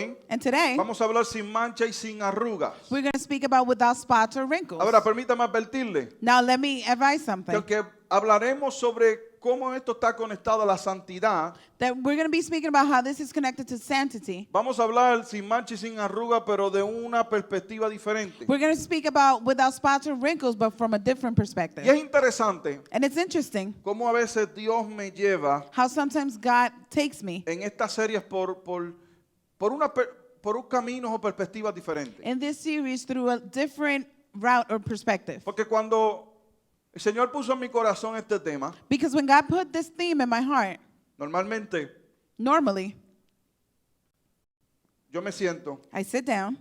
hoy And today, vamos a hablar sin mancha y sin arrugas. we're going to speak about without spots or wrinkles. Ahora, permítame advertirle Now, let me advise que something. aunque hablaremos sobre cómo esto está conectado a la santidad, That we're going to be speaking about how this is connected to sanctity. vamos a hablar sin mancha y sin arrugas, pero de una perspectiva diferente. We're going to speak about without spots or wrinkles, but from a different Y es perspective. interesante And it's interesting cómo a veces Dios me lleva how sometimes God takes me en estas series por un camino o perspectivas diferentes. in this series through a different route or perspective. Porque cuando el Señor puso en mi corazón este tema, Because when God put this theme in my heart, normalmente normally yo me siento, I sit down,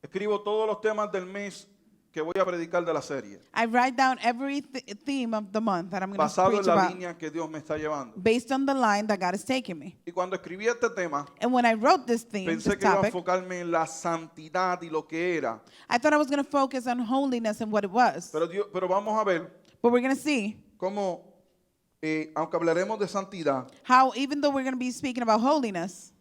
escribo todos los temas del mes que voy a predicar de la serie, I write down every theme of the month that I'm going to basado en preach la about línea que Dios me está llevando. based on the line that God is taking me. Y cuando escribí este tema, And when I wrote this theme, pensé this que iba a topic, enfocarme en la santidad y lo que era. I thought I was going to focus on holiness and what it was. Pero vamos a ver But we're going to see cómo, aunque hablaremos de santidad, how even though we're going to be speaking about holiness,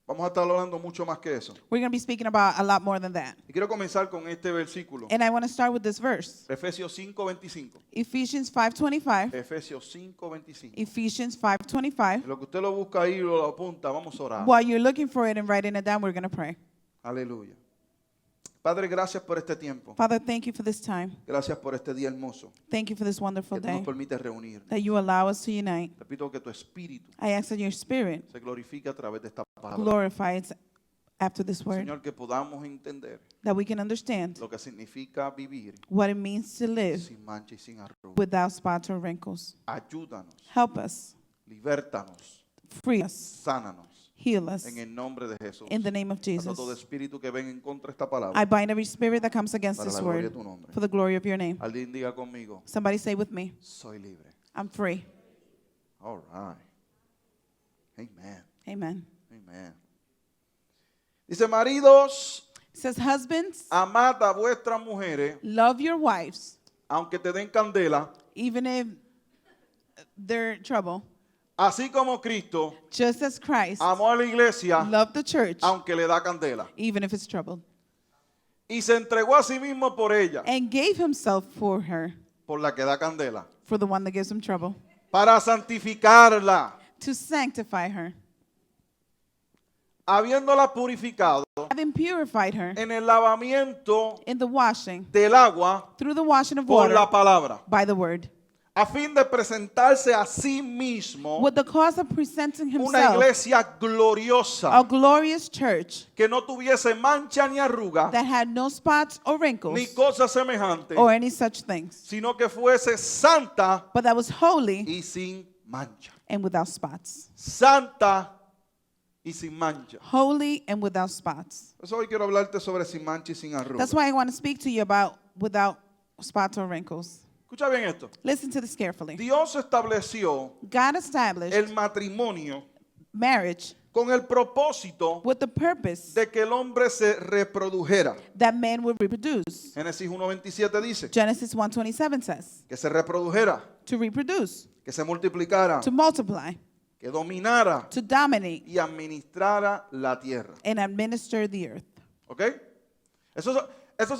vamos a estar hablando mucho más que eso. we're going to be speaking about a lot more than that. Y quiero comenzar con este versículo. And I want to start with this verse. Efesios 5:25. Ephesians 5:25. Efesios 5:25. Ephesians 5:25. Lo que usted lo busca ahí o lo apunta, vamos a orar. While you're looking for it and writing it down, we're going to pray. Aleluya. Padre, gracias por este tiempo. Father, thank you for this time. Gracias por este día hermoso Thank you for this wonderful que tú nos day permites reunirnos. that you allow us to unite. Te pido que tu espíritu I ask that your spirit se glorifique a través de esta palabra. glorifies after this word, Señor, que podamos entender that we can understand lo que significa vivir what it means to live sin mancha y sin arrugas. without spots or wrinkles. Ayúdanos, Help us, libértanos, free us, sánanos heal us. en el nombre de Jesús. In the name of A Jesus. todo espíritu que venga en contra de esta palabra, I bind every spirit that comes against para this la gloria de word tu nombre. for the glory of your name. Alguien diga conmigo, Somebody say with me, soy libre. I'm free. All right. Amen. Amen. Amen. Dice, maridos, It says, husbands, amad a vuestras mujeres, love your wives, aunque te den candela, even if they're trouble, así como Cristo just as Christ amó a la iglesia, loved the church, aunque le da candela. even if it's troubled, Y se entregó a sí mismo por ella, and gave himself for her, por la que da candela, for the one that gives him trouble, para santificarla, to sanctify her, habiéndola purificado having purified her en el lavamiento in the washing, del agua through the washing of por water la palabra, by the word, a fin de presentarse a sí mismo with the cause of presenting una himself iglesia a gloriosa, glorious church que no tuviese mancha ni arruga, that had no spots or wrinkles ni cosa semejante, or any such things, sino que fuese santa but that was holy y sin mancha. and without spots. Santa y sin mancha. Holy and without spots. Por eso hoy quiero hablarte sobre sin mancha y sin arruga. That's why I want to speak to you about without spots or wrinkles. Escucha bien esto. Listen to this carefully. Dios estableció God established el matrimonio marriage con el propósito with the purpose de que el hombre se reprodujera. that man would reproduce. Génesis 1:27 dice Genesis 1:27 says, que se reprodujera, to reproduce, que se multiplicara, to multiply, que dominara to dominate, y administrara la tierra. and administer the earth. ¿Ok? Ese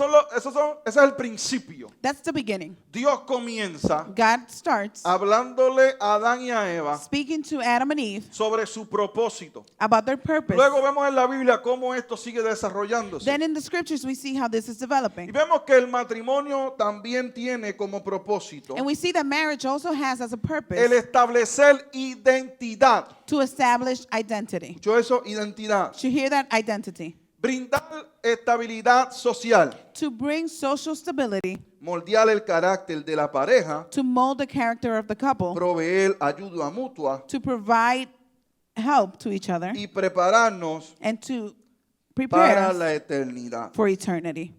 es el principio. That's the beginning. Dios comienza God starts hablándole a Adán y a Eva speaking to Adam and Eve sobre su propósito. about their purpose. Luego vemos en la Biblia cómo esto sigue desarrollándose. Then in the scriptures we see how this is Y developing. vemos que el matrimonio también tiene como propósito And we see that marriage also has as a el purpose establecer identidad. to establish identity. ¿Escuchó eso? Identidad. To hear that identity. Brindar estabilidad social. To bring social stability, Moldear el carácter de la pareja. to mold the character of the couple, Proveer ayuda mutua. to provide help to each other, Y prepararnos and to prepare para us la eternidad. for eternity.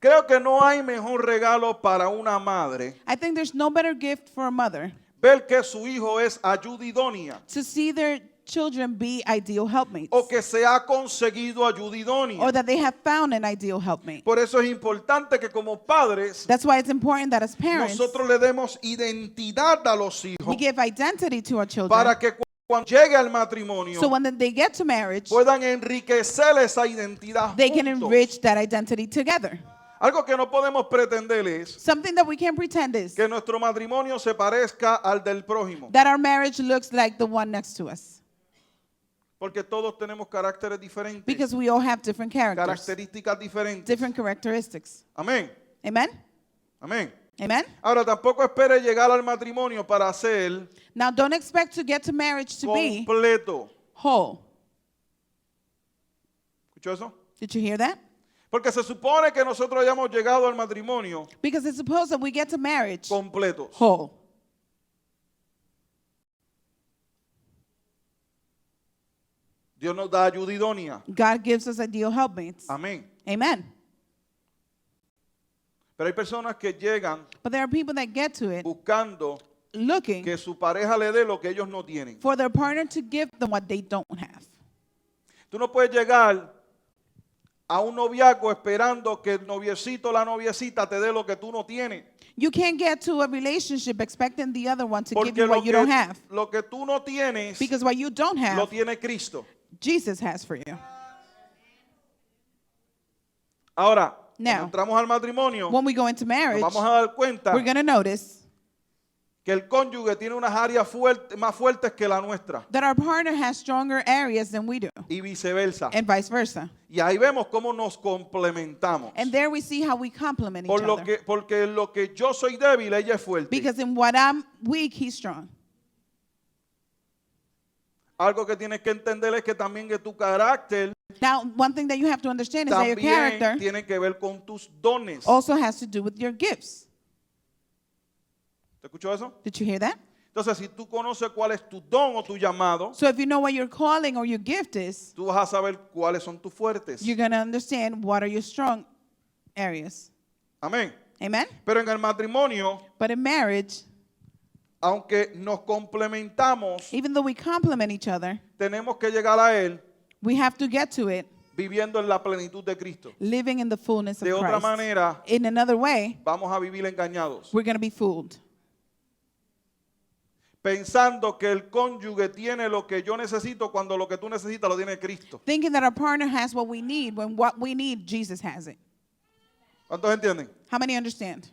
Creo que no hay mejor regalo para una madre I think there's no better gift for a mother ver que su hijo es ayuda idónea to see their children be ideal helpmates, o que se ha conseguido ayuda idónea. or that they have found an ideal helpmate. Por eso es importante que como padres That's why it's important that as parents, nosotros le demos identidad a los we hijos give identity to our children para que cuando llegue al matrimonio So when they get to marriage, puedan enriquecer esa identidad they can juntos. enrich that identity together. Algo que no podemos pretender es Something that we can't pretend is que nuestro matrimonio se parezca al del prójimo, that our marriage looks like the one next to us. porque todos tenemos caracteres diferentes, Because we all have different characters, características diferentes. different characteristics. Amén, Amen? amén. Amen? Ahora tampoco espere llegar al matrimonio para ser Now, don't expect to get to marriage to be completo. whole. ¿Escuchó eso? Did you hear that? Porque se supone que nosotros hayamos llegado al matrimonio Because it's supposed that we get to marriage completos. whole. Dios nos da ayuda idónea. God gives us ideal helpmates. Amén. Amen. Pero hay personas que llegan But there are people that get to it buscando looking que su pareja le dé lo que ellos no tienen. for their partner to give them what they don't have. Tú no puedes llegar a un noviazgo esperando que el noviecito o la noviecita te dé lo que tú no tienes. You can't get to a relationship expecting the other one to give Porque you what you don't have. lo que tú no tienes Because what you don't lo have, tiene Cristo. Jesus has for you. Ahora, Now, cuando entramos al matrimonio, when we go into nos marriage, vamos a dar cuenta we're going to notice que el cónyuge tiene unas áreas más fuertes que la nuestra that our partner has stronger areas than we do, y viceversa. and vice versa. Y ahí vemos cómo nos complementamos. And there we see how we complement each other. Porque en lo que yo soy débil, ella es fuerte. Because in what I'm weak, he's strong. Algo que tienes que entender es que también que tu carácter Now, one thing that you have to understand is that your también character tiene que ver con tus dones. also has to do with your gifts. ¿Te escuchó eso? Did you hear that? Entonces, si tú conoces cuál es tu don o tu llamado, So if you know what your calling or your gift is, tú vas a saber cuáles son tus fuertes. you're going to understand what are your strong areas. Amén. Amen? Pero en el matrimonio, But in marriage, aunque nos complementamos, even though we complement each other, tenemos que llegar a él we have to get to it viviendo en la plenitud de Cristo. living in the fullness of De otra Christ. manera, In another way, vamos a vivir engañados, we're going to be fooled. pensando que el cónyuge tiene lo que yo necesito cuando lo que tú necesitas lo tiene Cristo. Thinking that our partner has what we need when what we need, Jesus has it. ¿Cuántos entienden? How many understand?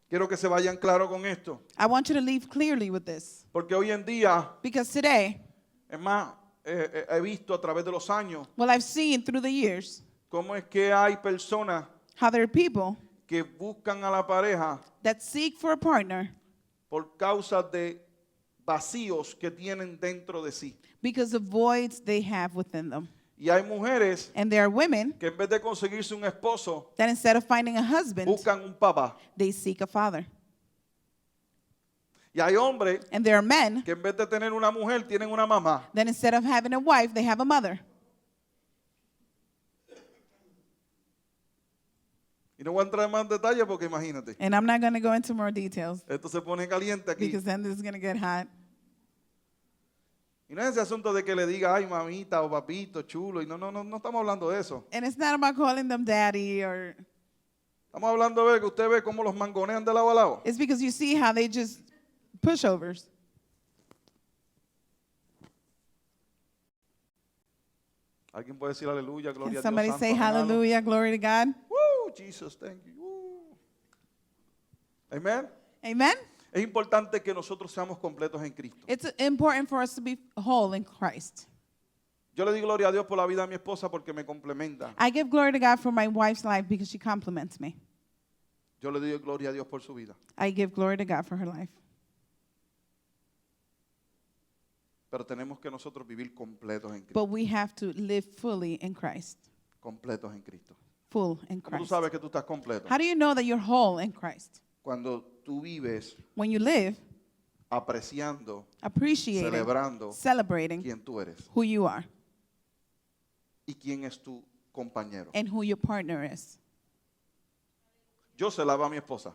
Quiero que se vayan claro con esto, I want you to leave clearly with this. porque hoy en día, Because today, es más, he visto a través de los años well, I've seen through the years cómo es que hay personas how there are people que buscan a la pareja that seek for a partner por causa de vacíos que tienen dentro de sí. because of voids they have within them. Y hay mujeres And there are women que en vez de conseguirse un esposo, that instead of finding a husband, buscan un papá. they seek a father. Y hay hombres And there are men que en vez de tener una mujer, tienen una mamá. that instead of having a wife, they have a mother. Y no voy a entrar en más detalles porque imagínate, And I'm not going to go into more details esto se pone caliente aquí. because then this is going to get hot. Y no es ese asunto de que le diga, ay, mamita o papito, chulo. Y no estamos hablando de eso. And it's not about calling them daddy or Estamos hablando de que usted ve cómo los mangonean de lado a lado. it's because you see how they just pushovers. Alguien puede decir aleluya, gloria Can a somebody Dios. say santo, amén, hallelujah, glory to God? Woo, Jesus, thank you. Woo. Amen. Amen? Es importante que nosotros seamos completos en Cristo. It's important for us to be whole in Christ. Yo le digo gloria a Dios por la vida de mi esposa porque me complementa. I give glory to God for my wife's life because she compliments me. Yo le doy gloria a Dios por su vida. I give glory to God for her life. Pero tenemos que nosotros vivir completos en Cristo. But we have to live fully in Christ. Completos en Cristo. Full in ¿Cómo tú Christ. sabes que tú estás completo? How do you know that you're whole in Christ? Cuando tú vives When you live apreciando, appreciating, celebrando celebrating quién tú eres who you are y quién es tu compañero. and who your partner is. Yo celaba a mi esposa.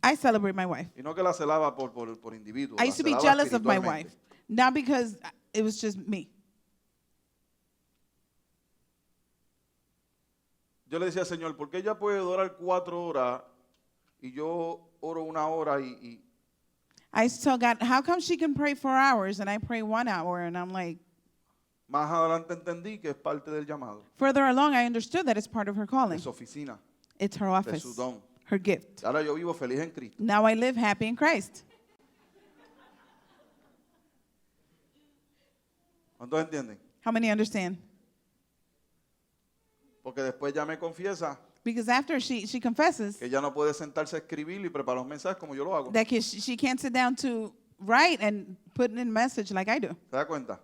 I celebrate my wife. Y no que la celaba por individuo. I la used to be celaba jealous of my espiritualmente. wife, not because it was just me. Yo le decía, Señor, ¿por qué ella puede orar 4 horas y yo oro 1 hora y I told God, how come she can pray 4 hours and I pray 1 hour? And I'm like, Más adelante entendí que es parte del llamado, further along, I understood that it's part of her de calling. su oficina, It's her de office, su don. her gift. Y ahora yo vivo feliz en Cristo. Now I live happy in Christ. ¿Cuántos entienden? How many understand? Porque después ya me confiesa Because after she confesses que ya no puede sentarse a escribir y preparar los mensajes como yo lo hago. that she can't sit down to write and put in a message like I do. ¿Se da cuenta?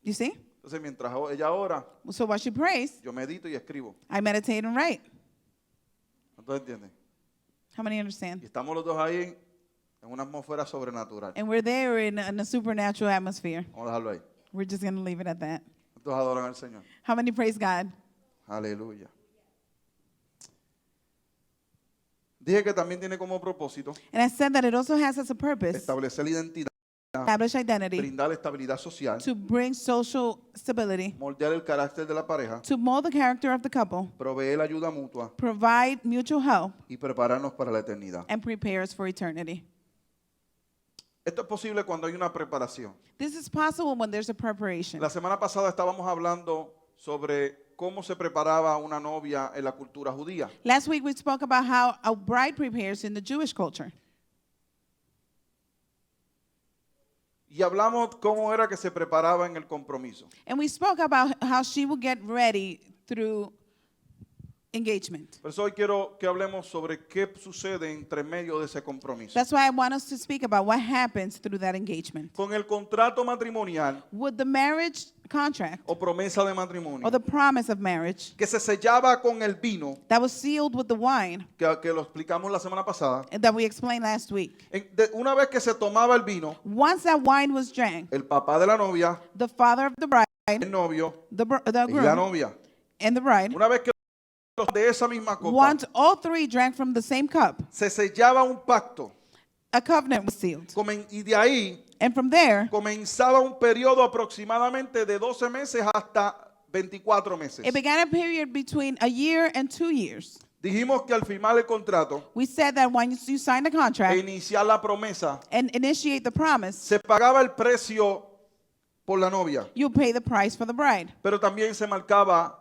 You see? Entonces mientras ella ora, So while she prays, yo medito y escribo. I meditate and write. ¿Cuántos entienden? How many Y understand? estamos los dos ahí en una atmósfera sobrenatural. And we're there in a supernatural atmosphere. Vamos a dejarlo ahí. We're just going to leave it at that. ¿Cuántos adoran al Señor? How many praise God? Aleluya. Dije que también tiene como propósito And I said that it also has as a purpose, establecer la identidad, establish identity, brindar estabilidad social, to bring social stability, moldear el carácter de la pareja, to mold the character of the couple, proveer la ayuda mutua provide mutual help, y prepararnos para la eternidad. and prepare us for eternity. Esto es posible cuando hay una preparación. This is possible when there's a preparation. La semana pasada estábamos hablando sobre cómo se preparaba una novia en la cultura judía. Last week we spoke about how a bride prepares in the Jewish culture. Y hablamos cómo era que se preparaba en el compromiso. And we spoke about how she will get ready through engagement. Por eso hoy quiero que hablemos sobre qué sucede entre medio de ese compromiso. That's why I want us to speak about what happens through that engagement. Con el contrato matrimonial With the marriage contract o promesa de matrimonio or the promise of marriage que se sellaba con el vino, that was sealed with the wine que lo explicamos la semana pasada. that we explained last week. Una vez que se tomaba el vino, Once that wine was drank, el papá de la novia, the father of the bride, el novio the y la groom, novia, and the bride, una vez que de esa misma copa once all three drank from the same cup, se sellaba un pacto, a covenant was sealed. y de ahí And from there, comenzaba un periodo aproximadamente de 12 meses hasta 24 meses. it began a period between a year and 2 years. Dijimos que al firmar el contrato We said that when you sign the e contract iniciar la promesa, and initiate the promise, se pagaba el precio por la novia, you pay the price for the bride. pero también se marcaba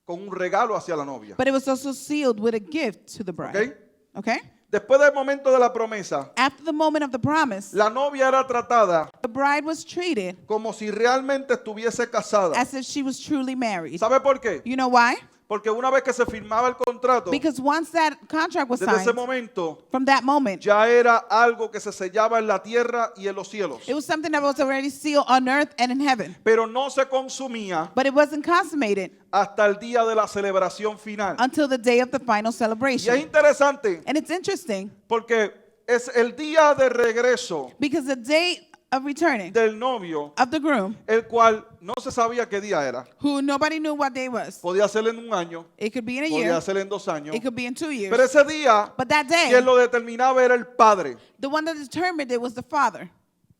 con un regalo hacia la novia. But it was also sealed with a gift to the bride. Okay. Okay? Después del momento de la promesa, After the moment of the promise, la novia era tratada the bride was treated como si realmente estuviese casada. as if she was truly married. ¿Sabe por qué? You know why? Porque una vez que se firmaba el contrato, Because once that contract was desde ese signed, momento from that moment, ya era algo que se sellaba en la tierra y en los cielos. it was something that was already sealed on earth and in heaven. Pero no se consumía But it wasn't consummated hasta el día de la celebración final. until the day of the final Y es celebration. interesante And it's interesting porque es el día de regreso because the day of returning del novio, of the groom, el cual no se sabía qué día era. who nobody knew what day was. Podía ser en un año, It could be in a podía year, ser en 2 años. it could be in 2 years. Pero ese día, But that day, quien lo determinaba era el padre. the one that determined it was the father.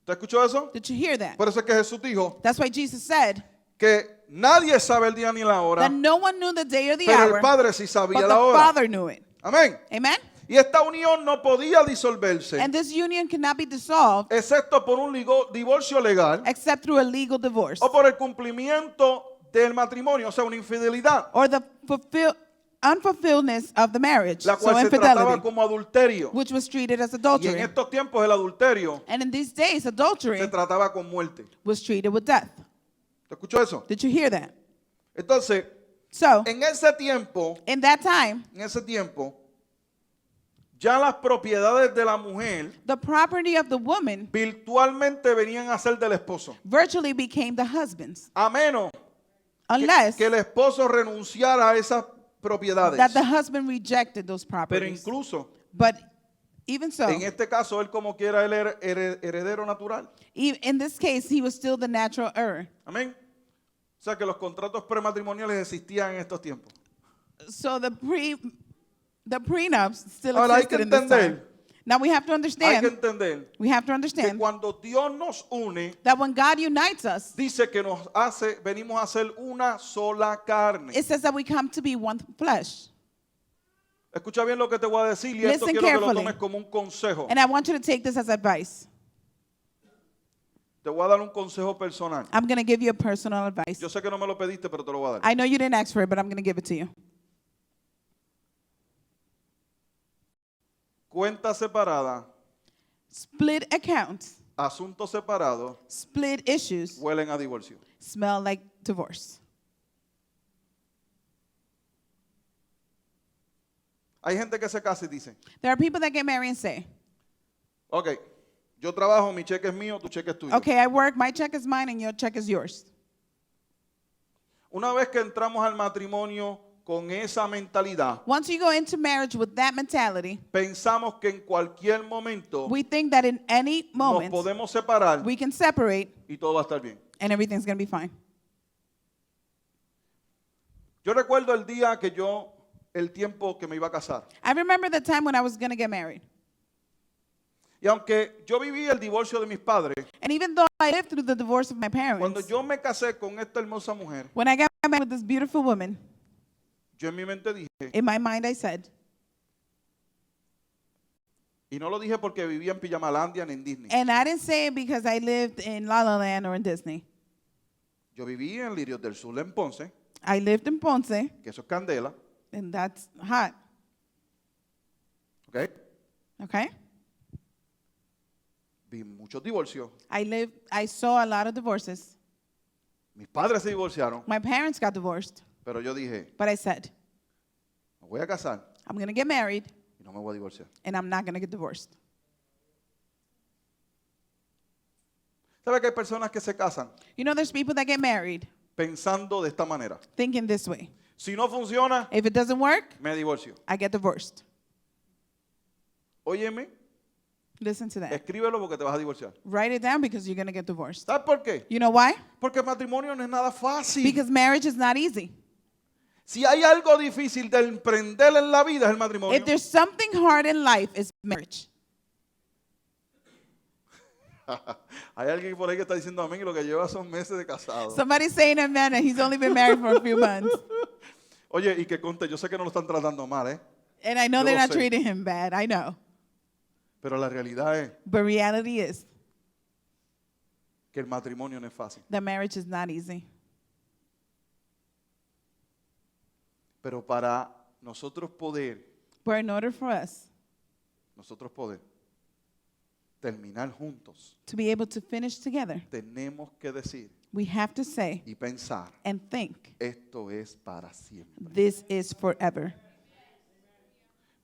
¿Te escuchó eso? Did you hear that? Por eso es que Jesús dijo That's why Jesus said que nadie sabe el día ni la hora, that no one knew the day or the pero hour, el padre sí but sabía the la hora. father knew it. Amén. Amen? Y esta unión no podía disolverse, And this union cannot be dissolved excepto por un divorcio legal except through a legal divorce o por el cumplimiento del matrimonio, o sea, una infidelidad, or the unfulfilledness of the marriage, la so cual se trataba infidelity, como adulterio. which was treated as Y en adultery. estos tiempos el adulterio And in these days, se adultery trataba con muerte. was treated with death. ¿Te escuchó eso? Did you hear that? Entonces, So, en ese tiempo, in that time, ya las propiedades de la mujer the property of the woman virtualmente venían a ser del esposo, virtually became the husband's, a menos unless que el esposo renunciara a esas propiedades. that the husband rejected those Pero properties. incluso, But even so, en este caso, él como quiera, él era heredero natural. in this case, he was still the natural heir. Amén. O sea que los contratos prematrimoniales existían en estos tiempos. So the prenups still Ahora hay existed que in this time. entender, Now we have to hay que understand, entender we have to que understand cuando Dios nos une, that when God unites us, dice que venimos a ser una sola carne. it says that we come to be one flesh. Escucha bien lo que te voy a decir y esto Listen quiero que lo carefully. tomes como un consejo. And I want you to take this as advice. Te voy a dar un consejo personal. I'm going to give you a personal advice. Yo sé que no me lo pediste, pero te lo voy a dar. I know you didn't ask for it, but I'm going to give it to you. Cuenta separada, Split accounts, asuntos separados, split issues, huelen a divorcio. smell like divorce. Hay gente que se casa y dice, There are people that get married and say, ok, yo trabajo, mi cheque es mío, tu cheque es tuyo. okay, I work, my check is mine and your check is yours. Una vez que entramos al matrimonio con esa mentalidad, Once you go into marriage with that mentality, pensamos que en cualquier momento we think that in any nos moment podemos separar we can separate y todo va a estar bien. and everything's going to be fine. Yo recuerdo el tiempo que me iba a casar. I remember the time when I was going to get married. Y aunque yo viví el divorcio de mis padres, And even though I lived through the divorce of my cuando parents, yo me casé con esta hermosa mujer, when I got married with this beautiful woman, yo en mi mente dije, in my mind I said, y no lo dije porque vivía en Pijamalandia ni en Disney. and I didn't say it because I lived in La La Land or in Disney. Yo viví en Lirios del Sur, en Ponce, I lived in Ponce, que eso es Candela, and that's hot, ¿ok? okay? Vi muchos divorcios. I saw a lot of divorces. Mis padres se divorciaron, My parents got divorced, pero yo dije, but I said, me voy a casar I'm going to get married y no me voy a divorciar. and I'm not going to get divorced. ¿Sabe que hay personas que se casan You know, there's people that get married pensando de esta manera? thinking this way. Si no funciona, If it doesn't work, me divorcio. I get divorced. Óyeme, Listen to that. escríbelo porque te vas a divorciar. Write it down because you're going to get divorced. ¿Sabes por qué? You know why? Porque el matrimonio no es nada fácil. Because marriage is not easy. Si hay algo difícil de emprender en la vida es el matrimonio. If there's something hard in life, it's marriage. Hay alguien por ahí que está diciendo amén y lo que lleva son meses de casado. Somebody's saying amen and he's only been married for a few months. Oye, y que conste, yo sé que no lo están tratando mal, ¿eh? And I know Yo they're lo not sé. treating him bad. I know. Pero la realidad es But reality is que el matrimonio no es fácil. that marriage is not easy. Pero para nosotros poder But in order for us terminar juntos, to be able to finish together, tenemos que decir we have to say y pensar, and think, esto es para siempre. this is forever.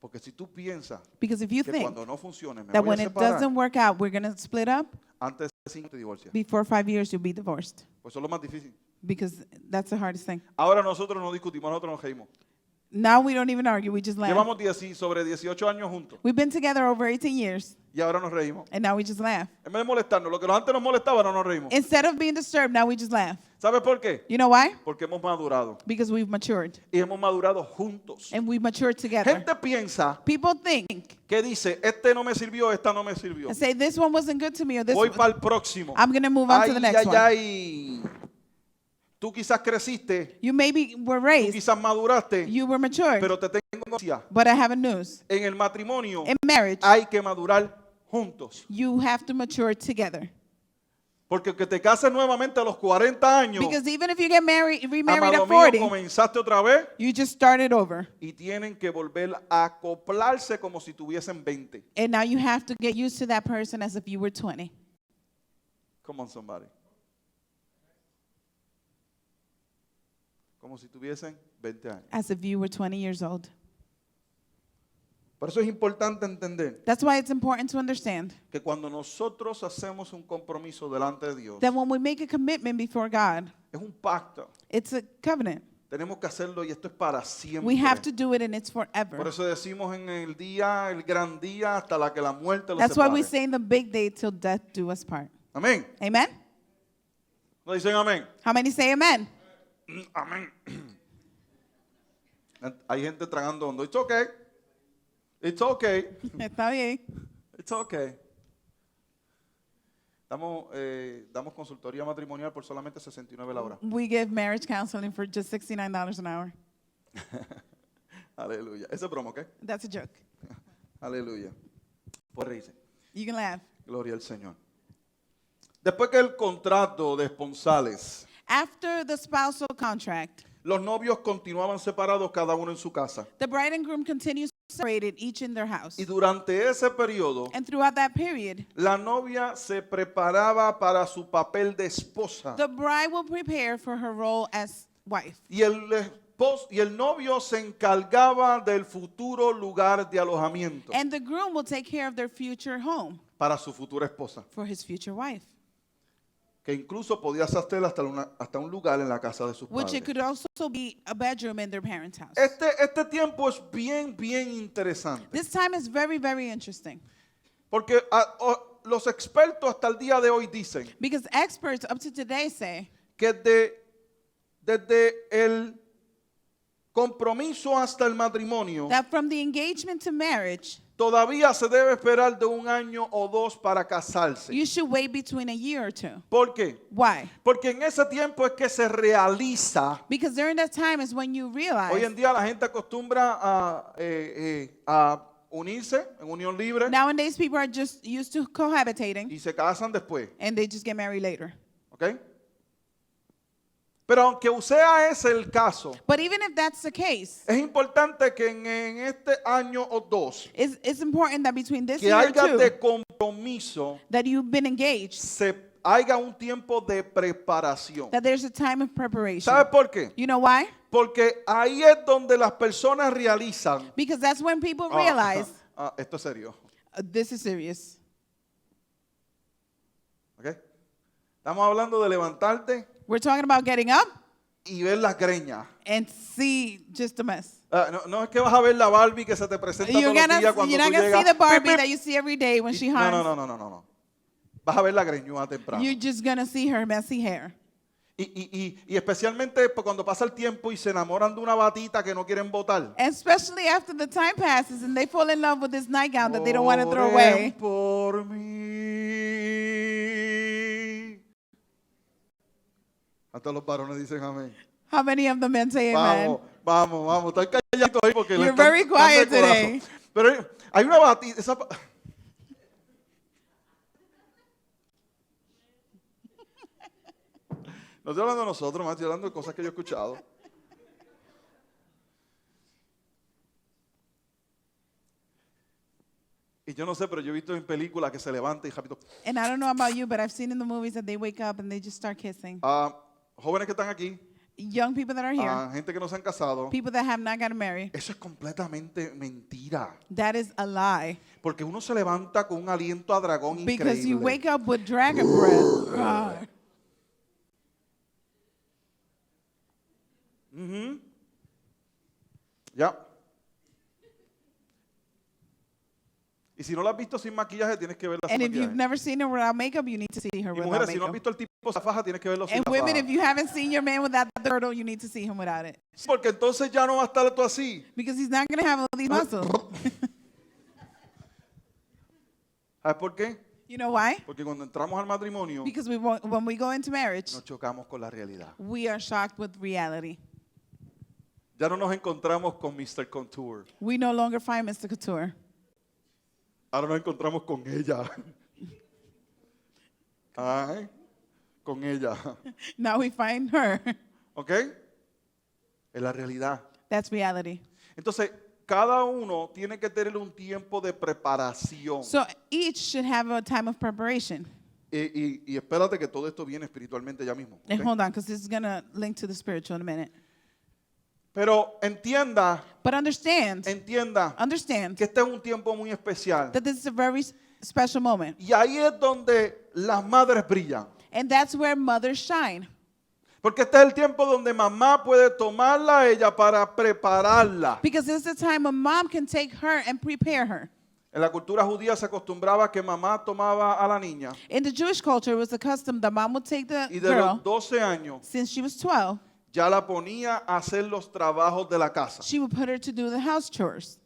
Porque si tú piensas Because if you que think cuando no funcione me that voy a when it separar, doesn't work out, we're going to split up, antes de 5 te divorcias. before 5 years, you'll be divorced. Pues eso es lo más difícil. Because that's the hardest thing. Ahora nosotros no discutimos, nosotros nos reímos. Now we don't even argue, we just laugh. Llevamos sobre 18 años juntos We've been together over 18 years, y ahora nos reímos. and now we just laugh. En vez de molestarnos, lo que antes nos molestaba no nos reímos. Instead of being disturbed, now we just laugh. ¿Sabes por qué? You know why? Porque hemos madurado Because we've matured, y hemos madurado juntos. and we've matured together. Gente piensa People think que dice, este no me sirvió, esta no me sirvió. and say, this one wasn't good to me, or this Voy one, para el próximo. I'm going to move on Ay, to the next ay, one. ay. Tú quizás creciste, You maybe were tú raised, quizás maduraste, you were matured, pero te tengo noticia. but I have a news. En el matrimonio In marriage, hay que madurar juntos. you have to mature together. Porque que te cases nuevamente a los 40 años, Because even if you get married, remarried amado at mío, 40, comenzaste otra vez you just started over. y tienen que volver a acoplarse como si tuviesen 20. And now you have to get used to that person as if you were 20. Come on, somebody. Como si tuviesen 20 años. As if you were 20 years old. Por eso es importante entender That's why it's important to understand que cuando nosotros hacemos un compromiso delante de Dios, that when we make a commitment before God, es un pacto. it's a covenant. Tenemos que hacerlo y esto es para siempre. We have to do it and it's Por forever. eso decimos en el día, el gran día, hasta la que la muerte los That's why we separe. say in the big day till death do us part. Amén. Amen? ¿No dicen amén? How many say amen? Amén. Hay gente tragando hondo. It's okay. It's okay. Está bien. It's okay. Damos consultoría matrimonial por solamente 69 la hora. We give marriage counseling for just $69 an hour. Aleluya. Ese es broma, ¿ok? That's a joke. Aleluya. Por reírse. You can laugh. Gloria al Señor. Después que el contrato de esponsales, After the spousal contract, los novios continuaban separados cada uno en su casa. the bride and groom continues separated, each in their house. Y durante ese periodo, And throughout that period, la novia se preparaba para su papel de esposa. the bride will prepare for her role as wife. Y el novio se encargaba del futuro lugar de alojamiento And the groom will take care of their future home para su futura esposa, for his future wife, que incluso podía ser hasta un lugar en la casa de sus which it padres. could also be a bedroom in their parents' house. Este tiempo es bien interesante, This time is very, very interesting porque los expertos hasta el día de hoy dicen because experts up to today say que desde el compromiso hasta el matrimonio, that from the engagement to marriage, todavía se debe esperar de 1 año o 2 para casarse. you should wait between a year or two. ¿Por qué? Why? Porque en ese tiempo es que se realiza. Because during that time is when you Hoy realize. en día la gente acostumbra a unirse en unión libre Nowadays, people are just used to cohabitating y se casan después. and they just get married later. ¿Ok? Pero aunque sea ese el caso, But even if that's the case, es importante que en este año o 2 it's important that between this que year or haya two, de compromiso, that you've been engaged, se haya un tiempo de preparación. that there's a time of preparation. ¿Sabe por qué? You know why? Porque ahí es donde las personas realizan. Because that's when people Ah, realize esto es serio. this is serious. ¿Ok? Estamos hablando de levantarte We're talking about getting up y ver las greñas. and see just a mess. No es que vas a ver la Barbie que se te presenta todos los días cuando You're tú not gonna llegas. see the Barbie Pip, that pip. you see every day when she No, hunts. no. Vas a ver la greñuda temprano. You're just gonna see her messy hair. Y especialmente cuando pasa el tiempo y se enamoran de una batita que no quieren botar. Especially after the time passes and they fall in love with this nightgown that they don't want to throw away. Oren por mí. Hasta los varones dicen amén. How many of the men say amen? Vamos. Están calladitos ahí porque le You're están very dando quiet el corazón. today. Pero hay una batita. No estoy hablando de nosotros, más estoy hablando de cosas que yo he escuchado. Y yo no sé, pero yo he visto en películas que se levanta y rápido. And I don't know about you, but I've seen in the movies that they wake up and they just start kissing. Jóvenes que están aquí, Young people that are here, gente que no se han casado, people that have not gotten married, eso es completamente mentira. that is a lie. Porque uno se levanta con un aliento a dragón Because you increíble. wake up with dragon breath. Ya. Y si no la has visto sin maquillaje, tienes que verla sin And if you've maquillaje. never seen her without makeup, you need to see her Y without mujeres, si no has makeup. visto el tipo esa faja, tienes que verlo sin And la women, faja. if you haven't seen your man without the girdle, you need to see him without it. Porque entonces ya no va a estar tú así. Because he's not going to have all these muscles. ¿Sabes por qué? You know why? Porque cuando entramos al matrimonio, Because when we go into marriage, nos chocamos con la realidad. we are shocked with reality. Ya no nos encontramos con Mr. Contour. We no longer find Mr. Couture. Ahora nos encontramos con ella. Ay, con ella. Now we find her. ¿Ok? Es la realidad. That's reality. Entonces, cada uno tiene que tener un tiempo de preparación. So each should have a time of preparation. Y espérate que todo esto viene espiritualmente ya mismo. And ¿ok? hold on, because this is going to link to the spiritual in a minute. Pero entienda But understand que este es un tiempo muy especial. that this is a very special moment. Y ahí es donde las madres brillan. And that's where mothers shine. Porque este es el tiempo donde mamá puede tomarla a ella para prepararla. Because this is the time a mom can take her and prepare her. En la cultura judía se acostumbraba que mamá tomaba a la niña In the Jewish culture, it was a custom that mom would take the y de girl, los 12 años since she was 12, ya la ponía a hacer los trabajos de la casa. she would put her to do the house chores.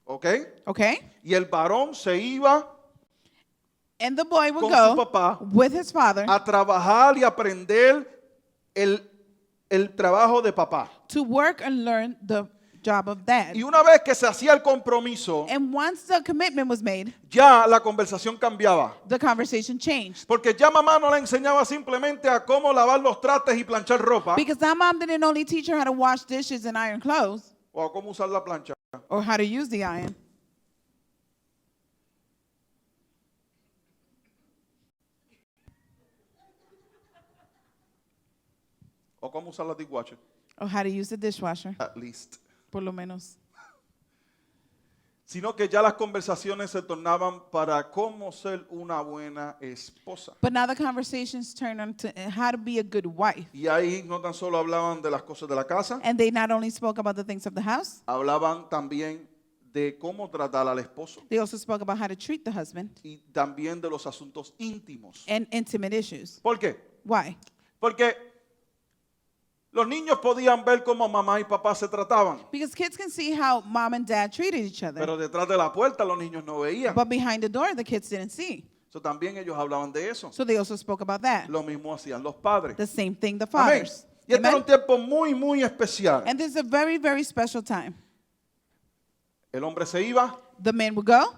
¿Ok? Okay? Y el varón se iba And the boy would con su go papá with his father a trabajar y aprender el trabajo de papá. to work and learn the job of dad. Y una vez que se hacía el compromiso, And once the commitment was made, ya la conversación cambiaba. the conversation changed. Porque ya mamá no le enseñaba simplemente a cómo lavar los trastes y planchar ropa Because that mom didn't only teach her how to wash dishes and iron clothes o a cómo usar la plancha. or how to use the iron. O cómo usar la dishwasher. Or how to use the dishwasher, At least. por lo menos. Sino que ya las conversaciones se tornaban para cómo ser una buena esposa. But now the conversations turn on to how to be a good wife. Y ahí no tan solo hablaban de las cosas de la casa, And they not only spoke about the things of the house, hablaban también de cómo tratar al esposo they also spoke about how to treat the husband y también de los asuntos íntimos. and intimate issues. ¿Por qué? Why? Porque los niños podían ver cómo mamá y papá se trataban, Because kids can see how mom and dad treated each other. pero detrás de la puerta los niños no veían. But behind the door, the kids didn't see. So, también ellos hablaban de eso. So they also spoke about that. Lo mismo hacían los padres. The same thing the Amén. fathers. Y este era un Amen? tiempo muy, muy especial. And this is a very, very special time. El hombre se iba The men would go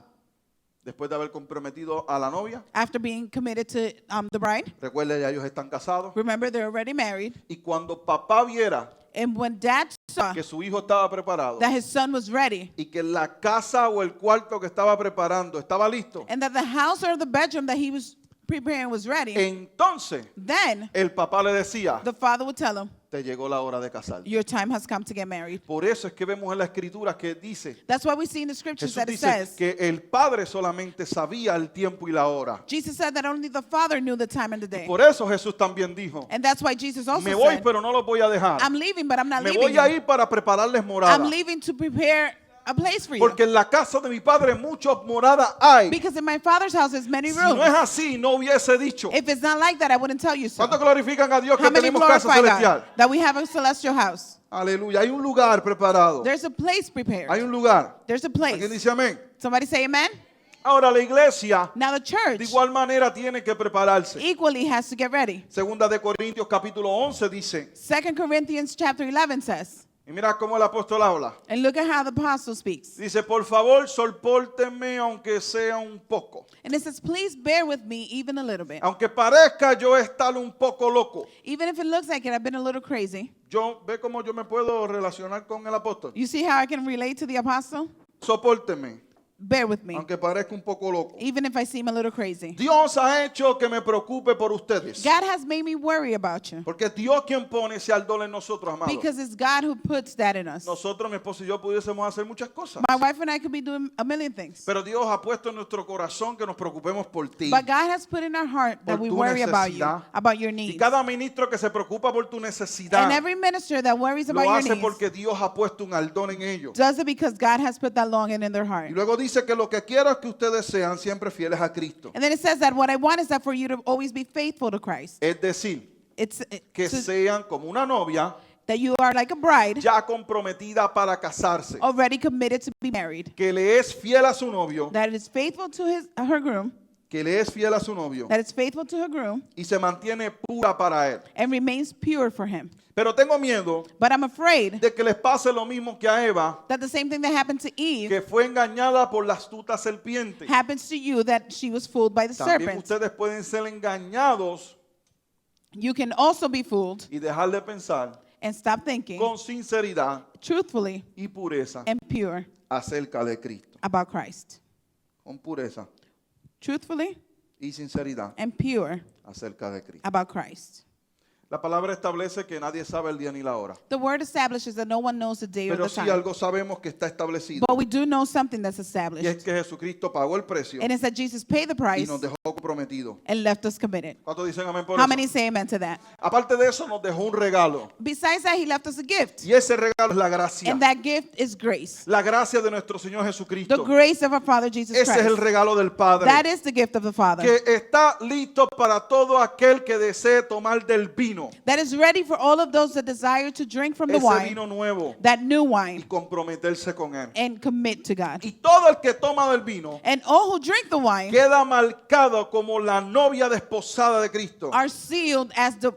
después de haber comprometido a la novia. after being committed to the bride. Recuerda, ya ellos están casados. Remember, they're already married. Y cuando papá viera And when dad saw que su hijo estaba preparado that his son was ready y que la casa o el cuarto que estaba preparando estaba listo, and that the house or the bedroom that he was preparing was ready, entonces then el papá le decía, the father would tell him, te llegó la hora de casar. your time has come to get married. Por eso es que vemos en la escritura que dice, That's why we see in the scriptures Jesús that it dice says, que el padre solamente sabía el tiempo y la hora. Jesus said that only the father knew the time and the day. Por eso Jesús también dijo, And that's why Jesus also me voy said, pero no los voy a dejar. I'm leaving, but I'm not Me leaving voy a you. ir para prepararles morada. I'm leaving to prepare a place for you. Porque en la casa de mi padre muchas moradas hay. Because in my father's house there's many Si no es rooms. así, no hubiese dicho. If it's not like that, I wouldn't tell you so. ¿Cuántos glorifican a Dios que How many tenemos casa glorify celestial? God that we have a celestial house? Aleluya. Hay un lugar preparado. There's a place Hay prepared. un lugar. There's a ¿Alguien place. dice amén? Somebody say amen? Ahora la iglesia Now the de church igual manera tiene que prepararse. equally has to get ready. Segunda de Corintios capítulo 11 dice, 2 Corinthians chapter 11 says, y mira cómo el apóstol habla. and look at how the apostle speaks. Dice, por favor, soportenme aunque sea un poco. And it says, please bear with me even a little bit. Aunque parezca yo estar un poco loco. Even if it looks like it, I've been a little crazy. Yo, ve cómo yo me puedo relacionar con el apóstol. You see how I can relate to the apostle? Sopórtenme, Bear with me, aunque parezca un poco loco. even if I seem a little crazy. Dios ha hecho que me preocupe por ustedes. God has made me worry about you Porque es Dios quien pone ese ardor en nosotros, amados. because it's God who puts that in us. Nosotros, mi esposo y yo, pudiésemos hacer muchas cosas. My wife and I could be doing a million things. Pero Dios ha puesto en nuestro corazón que nos preocupemos por ti. But God has put in our heart that Por we tu worry about you, necesidad. about your Y needs. cada ministro que se preocupa por tu necesidad And every minister that worries about lo your hace needs porque Dios ha puesto un ardor en ellos. does it because God has put that longing in their heart. Y luego dice que lo que quiero es que ustedes sean siempre fieles a Cristo. And then it says that what I want is that for you to always be faithful to Christ. Es decir, It's que sean como una novia that you are like a bride ya comprometida para casarse. already committed to be married. Que le es fiel a su novio. That is faithful to her groom. Que le es fiel a su novio. That is faithful to her groom Y se mantiene pura para él. and remains pure for him. Pero tengo miedo But I'm afraid de que les pase lo mismo que a Eva, that the same thing that happened to Eve que fue engañada por la astuta serpiente. happens to you, that she was fooled by the También serpent. ustedes pueden ser engañados You can also be fooled y dejar de pensar and stop thinking con sinceridad truthfully y pureza and pure acerca de Cristo. about Christ. Con pureza Truthfully y sinceridad and pure acerca de Cristo. about Christ. La palabra establece que nadie sabe el día ni la hora. The word establishes that no one knows the day or Pero the sí time. algo sabemos que está establecido. But we do know something that's Y es established. que Jesucristo pagó el precio And it's that Jesus paid the y price nos dejó comprometidos. and left us committed. ¿Cuántos dicen amén por How eso? many say amen to that? Aparte de eso, nos dejó un regalo. Besides that, he left us a gift. Y ese regalo es la gracia. And that gift is grace. La gracia de nuestro Señor The Jesucristo. grace of our Father Jesus Ese es el Christ. regalo del Padre. That is the gift of the Father. Que está listo para todo aquel que desee tomar del vino. That is ready for all of those that desire to drink from the Ese wine, vino nuevo. that new Y wine, comprometerse con él. and commit to God. Y todo el que toma del vino And all who drink the wine queda marcado como la novia desposada de Cristo. are sealed as the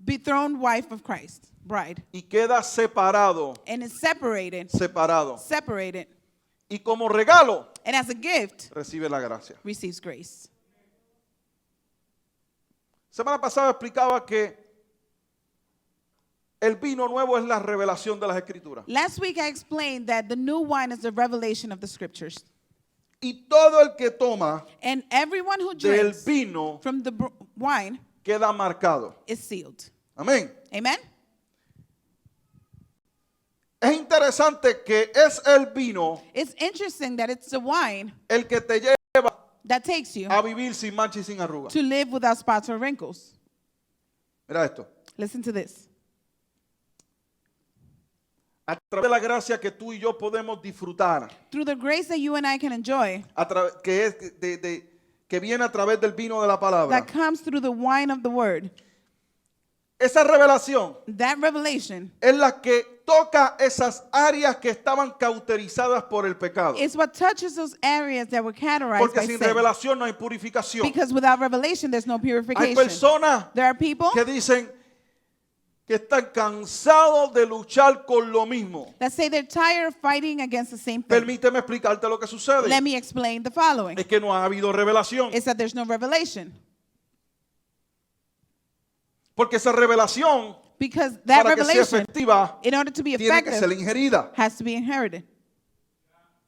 betrothed wife of Christ, bride, y queda separado, and is separated, separated. Y como regalo and as a gift recibe la gracia. receives grace. Semana pasada explicaba que el vino nuevo es la revelación de las Escrituras. Last week I explained that the new wine is the revelation of the scriptures. Y todo el que toma And everyone who del drinks vino from the wine queda marcado. is sealed. Amén. Amen? Es interesante que es el vino It's interesting that it's the wine el que te lleva that takes you a vivir sin mancha y sin arruga. to live without spots or wrinkles. Mira esto. Listen to this. A través de la gracia que tú y yo podemos disfrutar, Through the grace that you and I can enjoy, que viene a través del vino de la palabra. that comes through the wine of the word, Esa revelación that revelation es la que toca esas áreas que estaban cauterizadas por el pecado. is what touches those areas that were categorized Porque by sin sin. revelación no hay purificación. Because without revelation, there's no Hay purification. personas There are people que dicen que están cansados de luchar con lo mismo. that say they're tired of fighting against the same thing. Permíteme explicarte lo que sucede. Let me explain the following. Es que no ha habido revelación. It's that there's no revelation. Porque esa revelación, Because that para que sea revelation, efectiva, in order to be tiene que ser effective, ingerida. has to be inherited.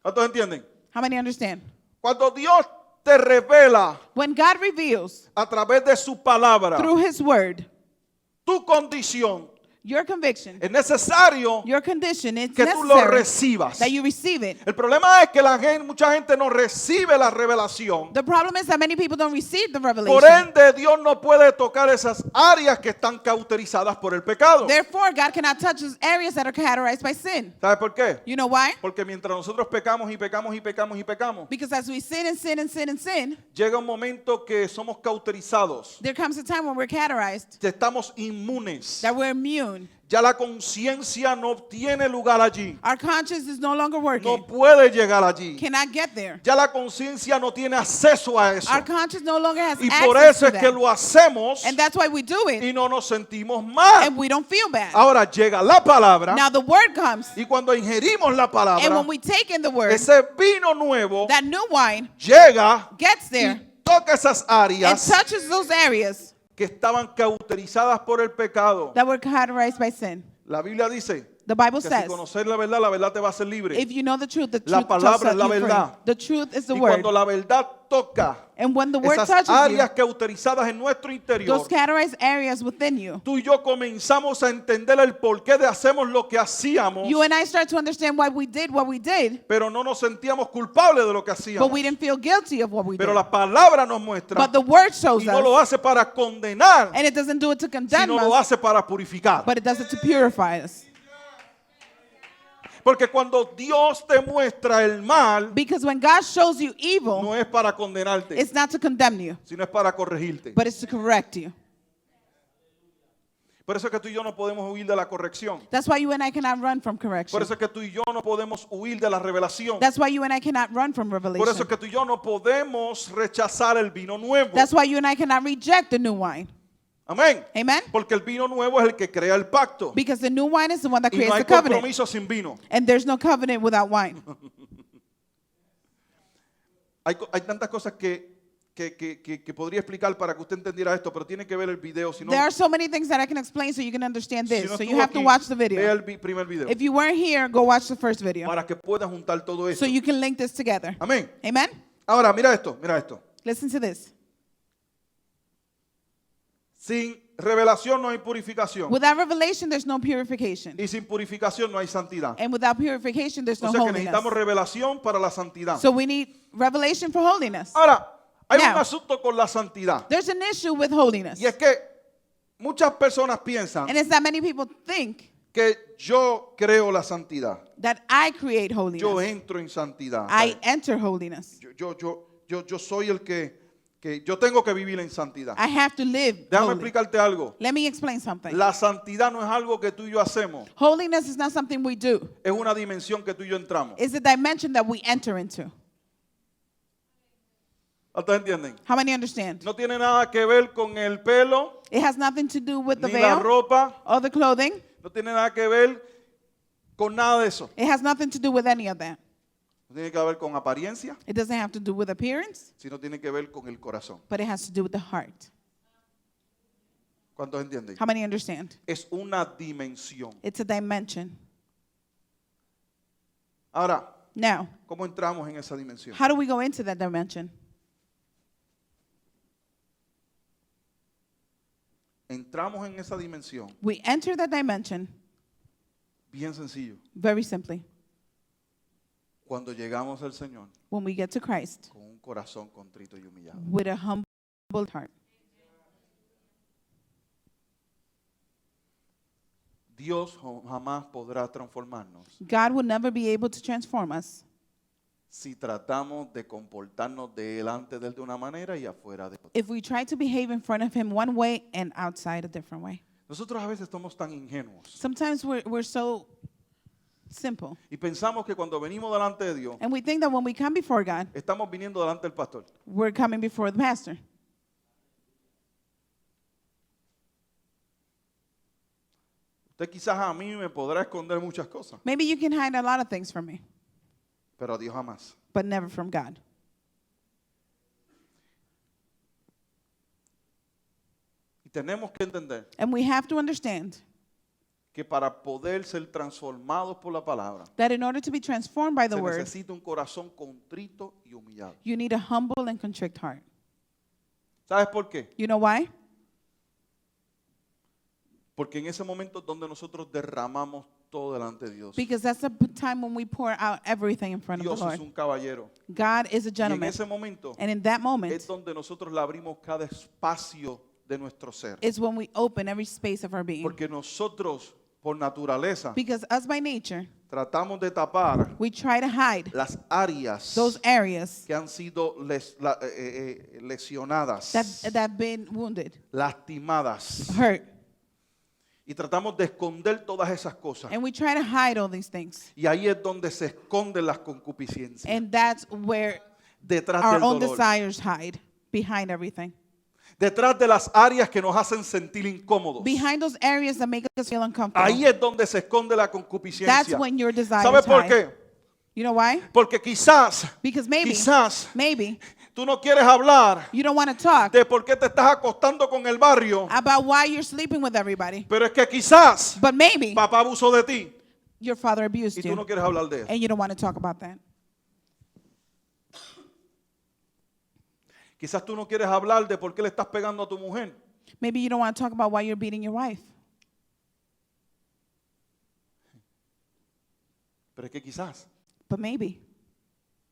¿Cuántos entienden? How many understand? Cuando Dios te revela When God reveals a través de su palabra through his word tu condición, your conviction, es necesario your condition, it's que tú lo necessary recibas. that you receive it. El problema es que mucha gente no recibe la revelación. The problem is that many people don't receive the Por revelation. ende, Dios no puede tocar esas áreas que están cauterizadas por el pecado. Therefore, God cannot touch those areas that are categorized by sin. ¿Sabes por qué? You know why? Porque mientras nosotros pecamos y pecamos y pecamos y pecamos, Because as we sin and sin and sin and sin, llega un momento que somos cauterizados, there comes a time when we're categorized, que estamos inmunes. that we're immune. Ya la conciencia no tiene lugar allí. Our conscience is no longer No working. puede llegar allí. Cannot get there. Ya la conciencia no tiene acceso a eso. Our conscience no longer has Y por access eso to es que that. lo hacemos And that's why we do it. y no nos sentimos mal. And we don't feel bad. Ahora llega la palabra Now the word comes. y cuando ingerimos la And palabra, when we take in the word, ese vino nuevo that new wine llega gets y there toca esas and áreas touches those areas que estaban cauterizadas por el pecado. that were categorized by sin. La Biblia dice The Bible que si says, conocer la verdad te va a hacer libre. if you know the truth La shall palabra set es la you free. verdad. The truth is the Y word. cuando la verdad toca And when the word esas touches you, áreas cauterizadas en nuestro interior, those categorized areas within you, tú y yo comenzamos a entender el porqué de hacemos lo que hacíamos, you and I start to understand why we did what we did, pero no nos sentíamos culpables de lo que hacíamos. but we didn't feel guilty of what we Pero did. la palabra nos muestra But the word shows y no lo us, hace para condenar, and it doesn't do it to condemn sino lo us, hace para purificar. but it does it to purify us. Porque cuando Dios te muestra el mal, Because when God shows you evil, no es para condenarte, it's not to condemn you, sino es para corregirte. but it's to correct you. Por eso es que tú y yo no podemos huir de la corrección. That's why you and I cannot run from correction. Por eso es que tú y yo no podemos huir de la revelación. That's why you and I cannot run from Por eso revelation. es que tú y yo no podemos rechazar el vino nuevo. That's why you and I cannot reject the new wine. Amén. Amen? Porque el vino nuevo es el que crea el pacto. Because the new wine is the one that Y creates no hay the covenant. compromiso sin vino. And there's no covenant without wine. Hay tantas cosas que podría explicar para que usted entendiera esto, pero tiene que ver el video. Si no, There are so many things that I can explain so you can understand si this. no So you estuvo have to aquí, watch the vea video. el primer video If you weren't here, go watch the first video. para que pueda juntar todo esto. So you can link this together. Amén. Amen? Ahora, mira esto, mira esto. Listen to this. Sin revelación no hay purificación. Without revelation, there's no purification. Y sin purificación no hay santidad. And without purification, there's no O sea que holiness. necesitamos revelación para la santidad. So we need revelation for holiness. Ahora, hay un Now. asunto con la santidad. There's an issue with holiness. Y es que muchas personas piensan And it's that many people think que yo creo la santidad. that I create Yo holiness. entro en santidad. I enter holiness. Yo soy el que yo tengo que vivir en santidad. I have to live Déjame holy. explicarte algo. Let me explain something. La santidad no es algo que tú y yo hacemos. Holiness is not something we do. Es una dimensión que tú y yo entramos. It's a dimension that we enter into. ¿Cuántos entienden? How many understand? No tiene nada que ver con el pelo, It has nothing to do with the ni la veil ropa, or the clothing. no tiene nada que ver con nada de eso. It has nothing to do with any of that. No tiene que ver con apariencia, It doesn't have to do with appearance, sino tiene que ver con el corazón. but it has to do with the heart. ¿Cuántos entienden? How many understand? Es una dimensión. It's a dimension. Ahora, Now, ¿cómo entramos en esa dimensión? how do we go into that dimension? Entramos en esa dimensión, We enter that dimension bien sencillo, very simply cuando llegamos al Señor when we get to Christ con un corazón contrito y humillado. with a humble heart. Dios jamás podrá transformarnos God will never be able to transform us si tratamos de comportarnos delante de Él de una manera y afuera de otra. if we try to behave in front of Him one way and outside a different way. Nosotros a veces somos tan ingenuos Sometimes we're so simple. y pensamos que cuando venimos delante de Dios, And we think that when we come before God, estamos viniendo delante del pastor. we're coming before the pastor. Usted quizás a mí me podrá esconder muchas cosas, Maybe you can hide a lot of things from me, pero a Dios jamás. but never from God. Y tenemos que entender And we have to understand que para poder ser transformados por la palabra, that in order to be transformed by the se word, necesita un corazón contrito y humillado. you need a humble and contrite heart. ¿Sabes por qué? You know why? Porque en ese momento es donde nosotros derramamos todo delante de Dios. Because that's the time when we pour out everything in front of Dios the es Lord. un caballero. God is a Y en gentleman. ese momento And in that es moment donde nosotros le abrimos cada espacio de nuestro ser. is when we open every space of our being. Porque nosotros, por naturaleza, Because us by nature, tratamos de tapar we try to hide las áreas those areas que han sido lesionadas, that have been wounded, lastimadas. hurt. Y tratamos de esconder todas esas cosas. And we try to hide all these things. Y ahí es donde se esconden las concupiscencias. And that's where Detrás our del own dolor. desires hide, behind everything. Detrás de las áreas que nos hacen sentir incómodos. Behind those areas that make us feel uncomfortable. Ahí es donde se esconde la That's concupiscencia. when your desires ¿Sabe por hide. qué? You know why? Porque quizás Because maybe tú no quieres hablar you don't want to talk de por qué te estás acostando con el barrio, about why you're sleeping with everybody. pero es que quizás But maybe papá abusó de ti your father abused y tú you no quieres hablar de eso. and you don't want to talk about that. Quizás tú no quieres hablar de por qué le estás pegando a tu mujer, Maybe you don't want to talk about why you're beating your wife. pero es que quizás But maybe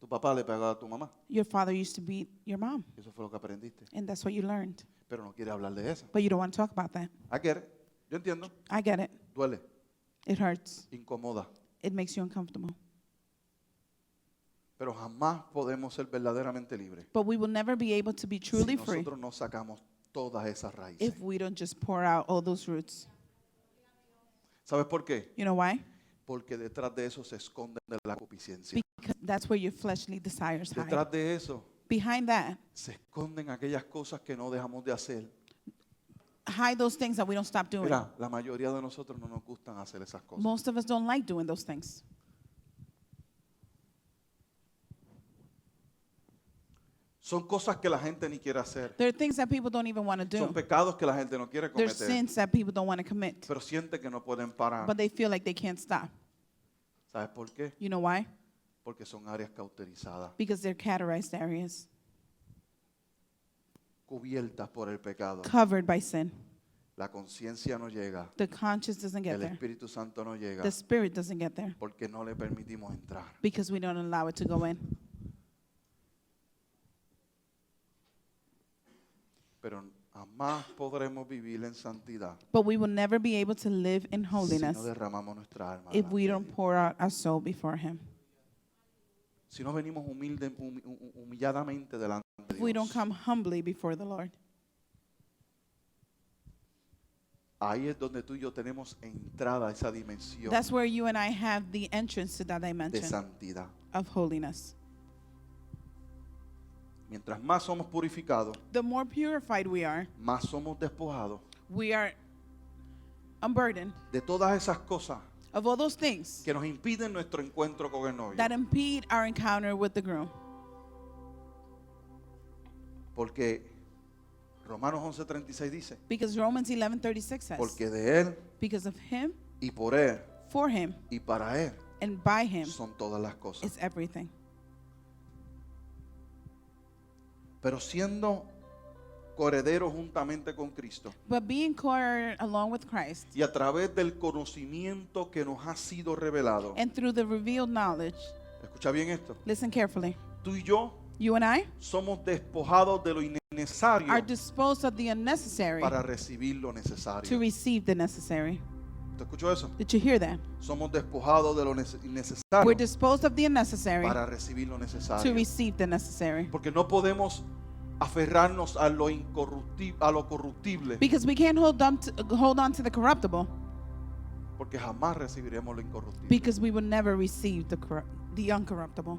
tu papá le pegaba a tu mamá. your father used to beat your mom Eso fue lo que aprendiste, and that's what you learned. pero no quieres hablar de eso. But you don't want to talk about that. I get it. Yo entiendo. I get it. Duele, It hurts. incomoda, It makes you uncomfortable. pero jamás podemos ser verdaderamente libres But we will never be able to be truly si free nosotros no sacamos todas esas raíces. if we don't just pour out all those roots. ¿Sabes por qué? You know why? Porque detrás de eso se esconde la concupiscencia. Because that's where your fleshly desires hide. Detrás de eso Behind that, se esconden aquellas cosas que no dejamos de hacer. hide those things that we don't stop doing. Mira, la mayoría de nosotros no nos gustan hacer esas cosas. Most of us don't like doing those things. Son cosas que la gente ni quiere hacer. There are things that people don't even want to Son do. pecados que la gente no quiere There's cometer. sins that people don't want to commit, Pero siente que no pueden parar. but they feel like they can't stop. ¿Sabes por qué? You know why? Porque son áreas cauterizadas, Because they're categorized areas, cubiertas por el pecado. covered by sin. La conciencia no llega. The conscience doesn't get El there. Espíritu Santo no llega. The spirit doesn't get there Porque no le permitimos entrar. because we don't allow it to go in. Pero jamás podremos vivir en santidad But we will never be able to live in si holiness no derramamos nuestra alma. if delante we de don't Dios. pour out our soul before Him. Si no venimos humilladamente delante de If we don't Dios. come humbly before the Lord. Ahí es donde tú y yo tenemos entrada a esa dimensión That's where you and I have the entrance to that de dimension santidad. of holiness. Mientras más somos purificados, the more purified we are somos despojados unburdened de todas esas cosas of all those things que nos impiden nuestro encuentro con el novio. that impede our encounter with the groom. Porque Romanos 11:36 dice, Because Romans 11:36 says, porque de Él because of him, y por Él for him, y para Él and by him son todas las cosas. is everything. Pero siendo coherederos juntamente con Cristo But being co-heir along with Christ y a través del conocimiento que nos ha sido revelado. and through the revealed knowledge, Escucha bien esto. listen carefully, Tú y yo you and I somos despojados de lo innecesario are disposed of the unnecessary para recibir lo to necesario. receive the necessary. ¿Te escuchó eso? Did you hear that? Somos despojados de lo We're innecesario disposed of the unnecessary para recibir lo to necesario. receive the necessary. Porque no podemos aferrarnos a lo incorruptible, a lo corruptible, Because we can't hold on to the corruptible, porque jamás recibiremos lo incorruptible. because we will never receive the uncorruptible.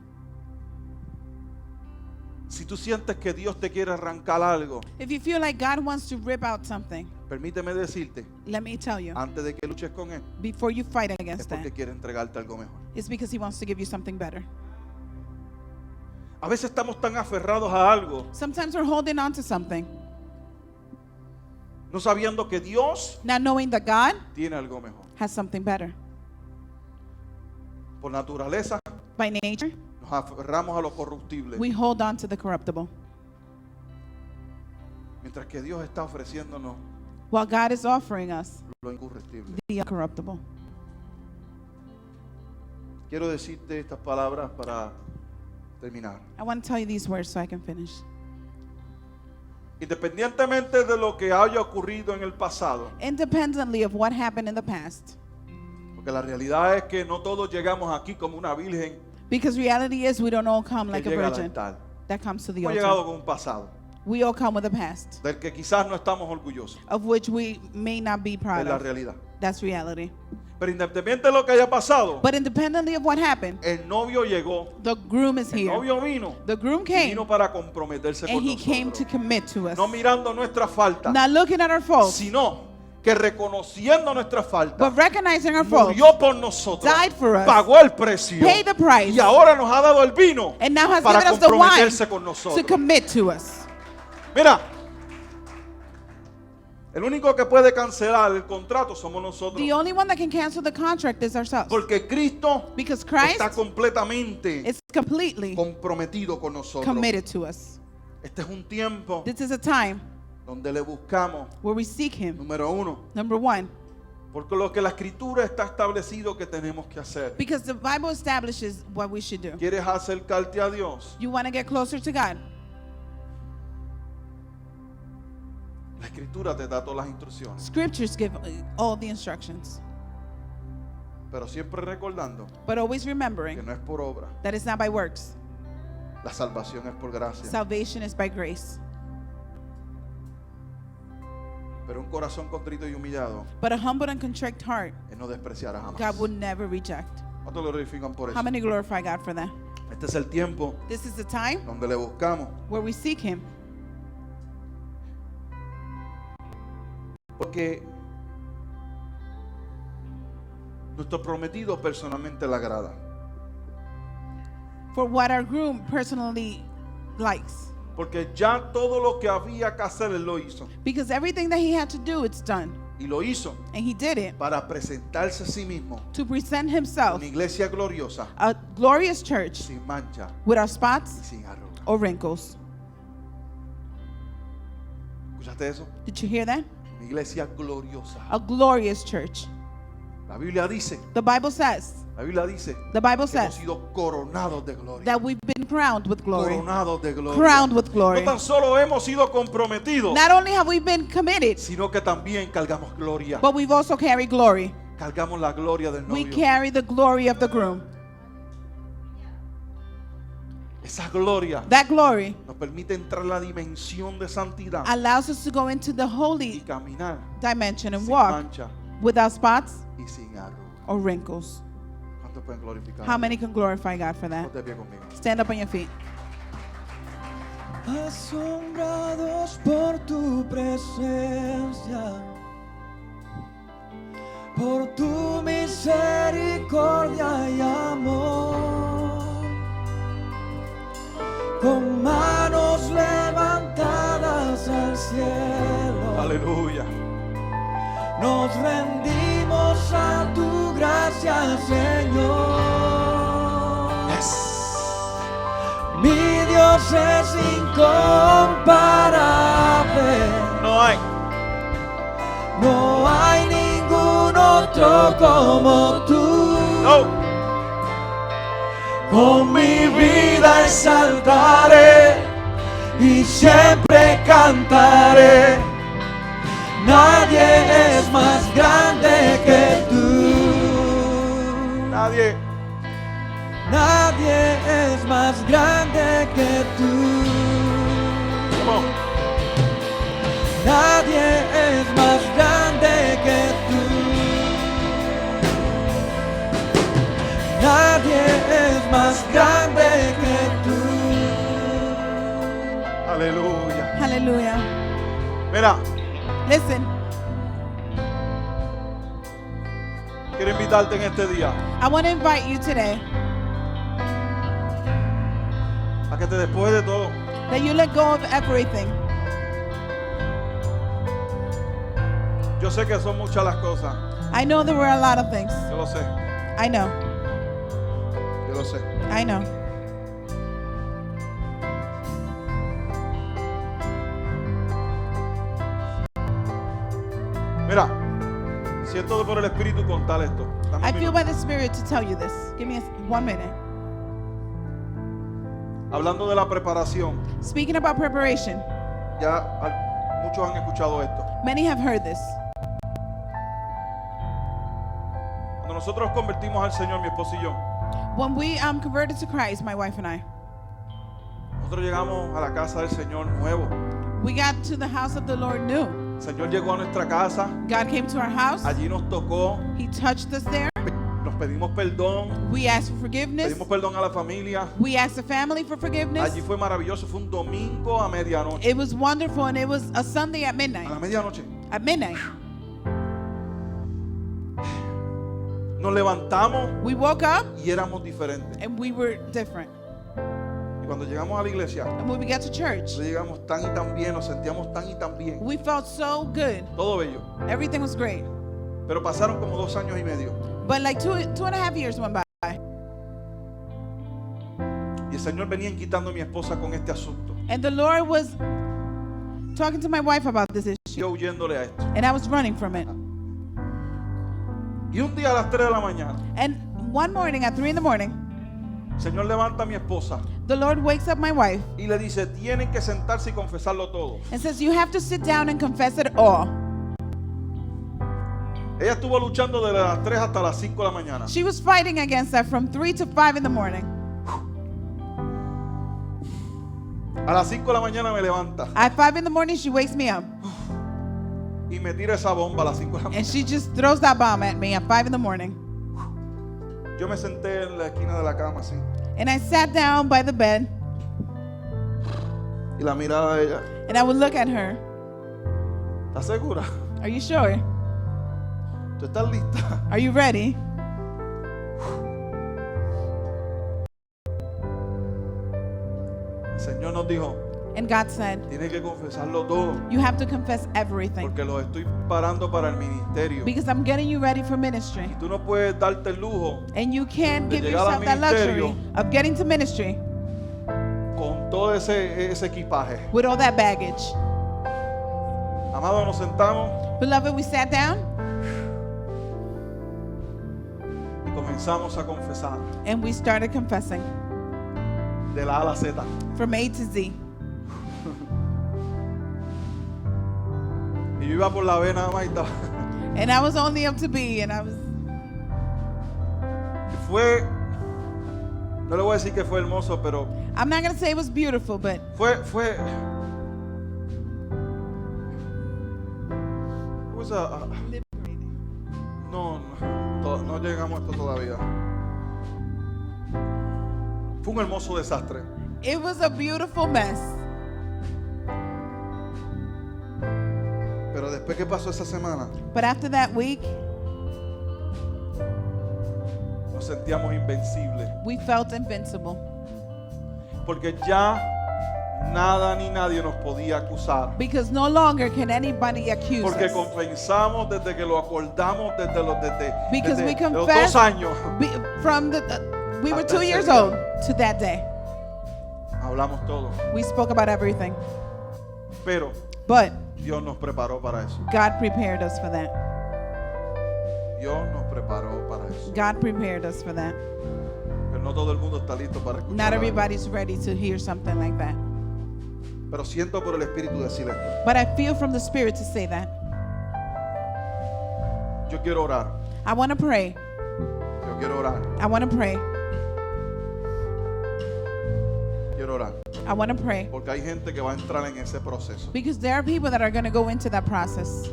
Si tú sientes que Dios te quiere arrancar algo, If you feel like God wants to rip out something, permíteme decirte, let me tell you, antes de que luches con Él, before you fight es against porque that, quiere entregarte algo mejor. it's because He wants to give you something better. A veces estamos tan aferrados a algo, Sometimes we're holding on to something, no sabiendo que Dios not knowing that God tiene algo mejor. has something better. Por naturaleza, By nature, nos aferramos a lo corruptible, we hold on to the corruptible, mientras que Dios está ofreciéndonos while God is offering us lo incorruptible. the uncorruptible. Quiero decirte estas palabras para terminar. I want to tell you these words so I can finish. Independientemente de lo que haya ocurrido en el pasado, Independently of what happened in the past, porque la realidad es que no todos llegamos aquí como una virgen because reality is we don't all come que like a llega al virgin altar. that comes to the Hemos llegado altar. con un pasado We all come with a past del que quizás no estamos orgullosos. of which we may not be Es proud la of. realidad. That's reality. Pero independientemente de lo que haya pasado, But independently of what happened, el novio llegó, the groom is el here. novio vino, The groom y came, vino para comprometerse and con he came to nosotros. commit to us. No mirando nuestra falta, Not looking at our faults, sino que reconociendo nuestra falta, but recognizing our faults, murió por nosotros, died for us, pagó el precio paid the price, y ahora nos ha dado el vino and now has para given us the wine comprometerse con to nosotros. commit to us. Mira, el único que puede cancelar el contrato somos nosotros, The only one that can cancel the contract is ourselves. porque Cristo Because Christ está completamente is completely comprometido con nosotros. committed to us. Este es un tiempo This is a time donde le buscamos, where we seek Him. número uno, Number one, porque lo que la Escritura está establecido que tenemos que hacer. because the Bible establishes what we should do. ¿Quieres acercarte a Dios? You want to get closer to God? La Escritura te da todas las instrucciones, Scriptures give all the instructions. pero siempre recordando But always que remembering no es por obra, that it's not by works. la salvación es por gracia. Salvation is by grace. Pero un corazón contrito y humillado, But a humble and contrite heart, Él no despreciará jamás. God will never reject. ¿Cuántos lo glorifican por eso? How many glorify God for that? Este es el tiempo This is the time donde le buscamos, where we seek Him. porque nuestro prometido personalmente le agrada. For what our groom personally likes. Porque ya todo lo que había que hacer Él lo hizo. Because everything that He had to do, it's done. Y lo hizo And He did it para presentarse a sí mismo to present Himself, una iglesia gloriosa, a glorious church sin mancha without y spots sin arruga. or wrinkles. ¿Escuchaste eso? Did you hear that? Una iglesia gloriosa. A glorious church. La Biblia dice, The Bible says que hemos says sido coronados de gloria. that we've been crowned with glory. Coronados de gloria. Crowned with glory. No tan solo hemos sido comprometidos, Not only have we been committed, sino que también cargamos gloria. but we've also carried glory. Cargamos la gloria del We novio. carry the glory of the groom. Esa gloria That glory nos permite entrar en la dimensión de santidad allows us to go into the y holy caminar dimension and sin walk mancha without spots y sin arruga. or wrinkles. ¿Cuántos pueden glorificar? How many can glorify God for that? Ponte de pie conmigo. Stand up on your feet. asombrados por tu presencia, por tu misericordia y amor. Con manos levantadas al cielo, Aleluya. nos rendimos a tu gracia, Señor. Mi Dios es incomparable. No hay. No hay ningún otro como tú. No. Con mi vida exaltaré y siempre cantaré. Nadie es más grande que tú. Nadie. Nadie es más grande que tú. Come on. Nadie es más grande que tú. Nadie es más grande que tú. Aleluya. Hallelujah. Mira, Listen, quiero invitarte en este día I want to invite you today a que te despojes de todo. that you let go of everything. Yo sé que son muchas las cosas. I know there were a lot of things. Yo lo sé. I know. Yo lo sé. I know. Mira, siento por el Espíritu contar esto. Dame I un feel minuto. by the Spirit to tell you this. Give me 1 minute. Hablando de la preparación, Speaking about preparation, ya muchos han escuchado esto. many have heard this. Cuando nosotros convertimos al Señor, mi esposo y yo, When we converted to Christ, my wife and I, nosotros llegamos a la casa del Señor nuevo. we got to the house of the Lord new. El Señor llegó a nuestra casa, God came to our house. allí nos tocó, He touched us there. nos pedimos perdón, We asked for forgiveness. pedimos perdón a la familia. We asked the family for forgiveness. Allí fue maravilloso, fue un domingo a medianoche. It was wonderful, and it was a Sunday at A midnight. la medianoche. At midnight, Nos levantamos we woke up y éramos diferentes. and we were different. Y cuando llegamos a la iglesia, And when we got to church, no llegamos tan y tan bien, nos sentíamos tan y tan bien. we felt so good. Todo bello. Everything was great. Pero pasaron como 2 años y medio. But like two and a half years went by. Y el Señor venía quitando a mi esposa con este asunto. And the Lord was talking to my wife about this issue. Yo huyéndole a esto. And I was running from it. Y un día a las 3 de la mañana, And one morning at 3 in the morning, el Señor levanta a mi esposa the Lord wakes up my wife y le dice, tienen que sentarse y confesarlo todo. and says, you have to sit down and confess it all. Ella estuvo luchando desde las 3 hasta las 5 de la mañana. She was fighting against that from 3 to 5 in the morning. A las 5 de la mañana me levanta At 5 in the morning, she wakes me up. y me tira esa bomba a las 5 de la And mañana. she just throws that bomb at me at 5 in the morning. Yo me senté en la esquina de la cama así And I sat down by the bed y la miraba a ella. and I would look at her. ¿Estás segura? Are you sure? ¿Tú estás lista? Are you ready? El Señor nos dijo, And God said, tienes que confesarlo todo you have to confess everything porque los estoy parando para el ministerio. because I'm getting you ready for ministry. Tú no puedes darte el lujo And you can't De give llegar al yourself that luxury ministerio. of getting to ministry con todo ese equipaje. with all that baggage. Amado, nos sentamos Beloved, we sat down y comenzamos a confesar and we started confessing de la A a la Z. from A to Z. Y yo iba por la B nada más y estaba. And I was only up to B, and I was, Y fue, no le voy a decir que fue hermoso, pero I'm not going to say it was beautiful, but fue no llegamos a esto todavía. Fue un hermoso desastre. it was a beautiful mess. después que pasó esa semana, But after that week, nos sentíamos invencibles. we felt invincible Porque ya nada ni nadie nos podía acusar. because no longer can anybody accuse Porque us. confesamos desde que lo acordamos, Because we desde los confess 2 años. From we were Hasta 2 years ese día. old to that day. Hablamos todo. We spoke about everything. Pero But Dios nos preparó para eso. God prepared us for that. Dios nos preparó para eso. God prepared us for that. Pero no todo el mundo está listo para escuchar. Not algo. everybody's ready to hear something like that. Pero siento por el Espíritu decir esto. But I feel from the Spirit to say that. Yo quiero orar. I want to pray. Yo quiero orar. I want to pray. Quiero orar. I want to pray. Porque hay gente que va a entrar en ese proceso. Because there are people that are going to go into that process.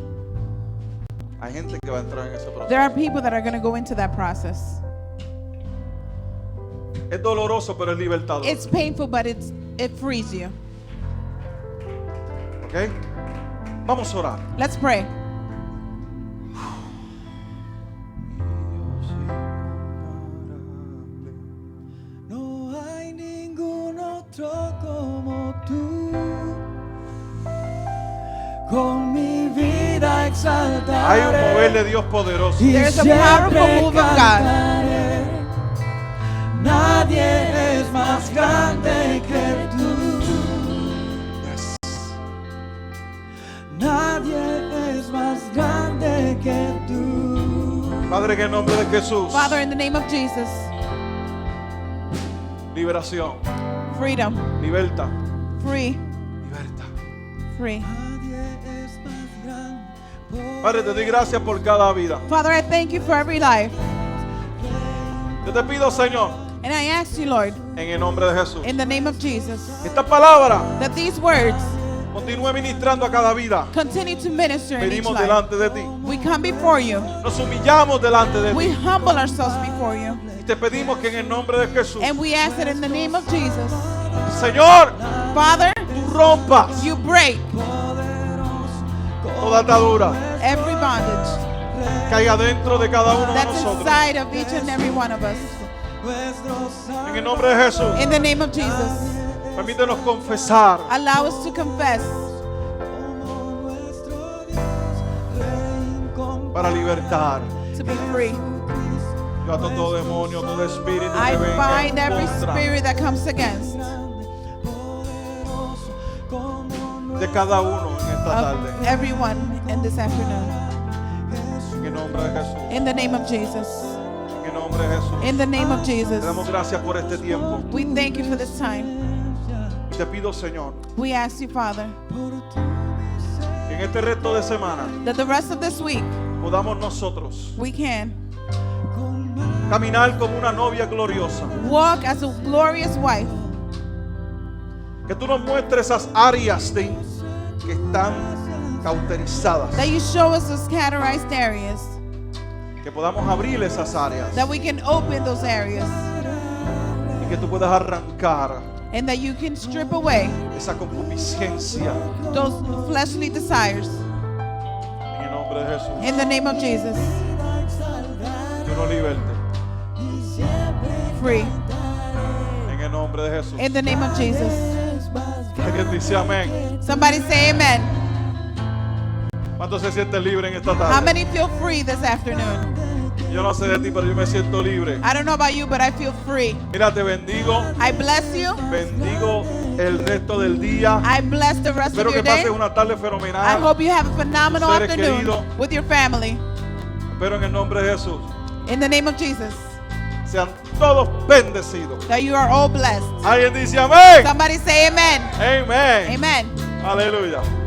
Hay gente que va a entrar en ese proceso. There are people that are going to go into that process. Es doloroso, pero es libertador. It's painful, but it frees you. ¿Ok? Vamos a orar. Let's pray. No hay ningún otro como tú. Con mi vida exaltaré. Hay un mover de Dios poderoso. Y There's a siempre powerful move of God. cantaré. Nadie es más grande que tú. Nadie es más grande que tú. Padre, en el nombre de Jesús. Father, in the name of Jesus, Liberación. freedom, Libertad. free, Libertad. free. Nadie es más grande. Padre, te doy gracias por cada vida. Father, I thank you for every life. Yo te pido, Señor, And I ask you, Lord, en el nombre de Jesús, in the name of Jesus, esta palabra that these words continúe ministrando a cada vida. continue to minister in each Venimos life. delante de ti. We come before you. Nos humillamos delante de We ti. humble ourselves before you. Y te pedimos que en el nombre de Jesús, And we ask that in the name of Jesus, Señor, Father, tú rompas you break toda atadura every bondage que hay adentro de cada uno de that's nosotros. inside of each and every one of us. En el nombre de Jesús, In the name of Jesus, permítenos confesar allow us to confess para libertar. to be free. Yo ato todo demonio, todo espíritu I que venga bind en every contra spirit that comes against de cada uno en esta of tarde. everyone in this afternoon. En el nombre de Jesús. In the name of Jesus. En el nombre de Jesús. In the name of Te Jesus. damos gracias por este tiempo. We thank you for this time. Y te pido, Señor, We ask you, Father, que en este resto de semana that the rest of this week podamos nosotros we can caminar como una novia gloriosa. walk as a glorious wife. Que tú nos muestres esas áreas que están cauterizadas. That you show us those categorized areas. Que podamos abrir esas áreas. That we can open those areas. Y que tú puedas arrancar And that you can strip away esa concupiscencia. those fleshly desires. En el nombre de Jesús. In the name of Jesus. Yo no liberte. Free. En el nombre de Jesús. In the name of Jesus. Alguien dice amén. Somebody say amen. ¿Cuántos se sienten libres en esta How tarde? many feel free this afternoon? Yo no sé de ti, pero yo me siento libre. I don't know about you, but I feel free. Mira, te bendigo. I bless you. Bendigo el resto del día. I bless the rest Espero of que your day. pases una tarde I fenomenal. hope you have a phenomenal Seres afternoon queridos. with your family. Espero en el nombre de Jesús In the name of Jesus. sean todos bendecidos. That you are all blessed. Alguien dice amén. Somebody say amen. Amén. Amen. Aleluya.